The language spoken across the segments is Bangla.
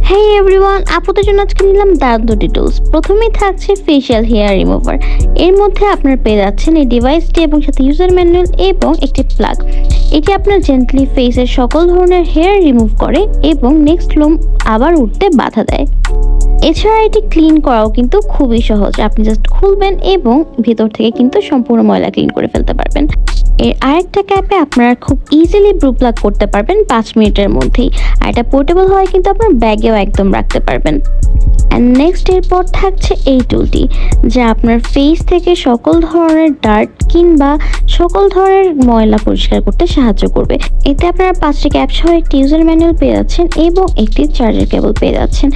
হেই এভরিওয়ান, আপনাদের জন্য আজকে নিলাম দারুণ দুটি টুলস। প্রথমেই থাকছে ফেশিয়াল হেয়ার রিমুভার। এর মধ্যে আপনারা পেয়ে যাচ্ছেন এই ডিভাইসটি এবং সাথে ইউজার ম্যানুয়াল এবং একটি প্লাগ। এটি আপনার জেন্টলি ফেসের সকল ধরনের হেয়ার রিমুভ করে এবং নেক্সট লোম আবার উঠতে বাধা দেয়। এছাড়া এটি ক্লিন করাও কিন্তু খুবই সহজ। আপনি জাস্ট খুলবেন এবং ভেতর থেকে কিন্তু সম্পূর্ণ ময়লা ক্লিন করে ফেলতে পারবেন। এর আরেকটা ক্যাপে আপনারা খুব ইজিলি ব্রু প্লাগ করতে পারবেন 5 মিনিটের মধ্যেই। আর এটা পোর্টেবল হয় কিন্তু আপনার ব্যাগেও একদম রাখতে পারবেন। অ্যান্ড নেক্সট এরপর থাকছে এই টুলটি, যা আপনার ফেস থেকে সকল ধরনের ডার্ট কিংবা সকল ধরনের ময়লা পরিষ্কার করতে সাহায্য করবে। এতে আপনারা 5টি ক্যাপ সহ একটি ইউজার ম্যানুয়াল পেয়ে যাচ্ছেন এবং একটি চার্জার কেবল পেয়ে যাচ্ছেন।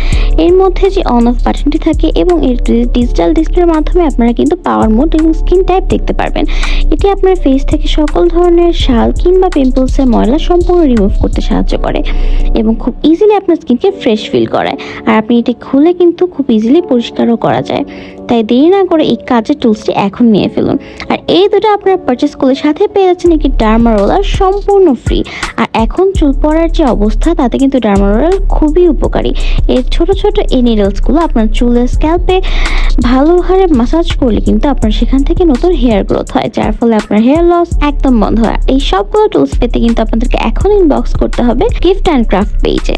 এর মধ্যে যে অন অফ বাটনটি থাকে এবং এর ডিজিটাল ডিসপ্লের মাধ্যমে আপনারা কিন্তু পাওয়ার মোড এবং স্কিন টাইপ দেখতে পারবেন। এটি আপনার ফেস থেকে সকল ধরনের শাল কিংবা পিম্পলসের ময়লা সম্পূর্ণ রিমুভ করতে সাহায্য করে এবং খুব ইজিলি আপনার স্কিনকে ফ্রেশ ফিল করায়। আর আপনি এটি খুলে কিন্তু খুব ইজিলি পরিষ্কারও করা যায়। তাই দেরি না করে এই কাজের টুলসটি এখন নিয়ে ফেলুন। আর এই দুটো আপনারা পারচেস করলে সাথে পেয়ে যাচ্ছেন একটি ডার্মা রোলার সম্পূর্ণ ফ্রি। আর এখন চুল পড়ার যে অবস্থা, তাতে কিন্তু ডার্মা রোলার খুবই উপকারী। এর ছোট ছোট এই নিডলসগুলো আপনার চুলের স্ক্যাল্পে ভালো হারে মাসাজ করলে কিন্তু আপনার সেখান থেকে নতুন হেয়ার গ্রোথ হয়, যার ফলে আপনার হেয়ার লস একদম বন্ধ হয়। এই সবগুলো টুলস পেতে কিন্তু আপনাদেরকে এখন ইনবক্স করতে হবে গিফট অ্যান্ড ক্রাফট পেজে।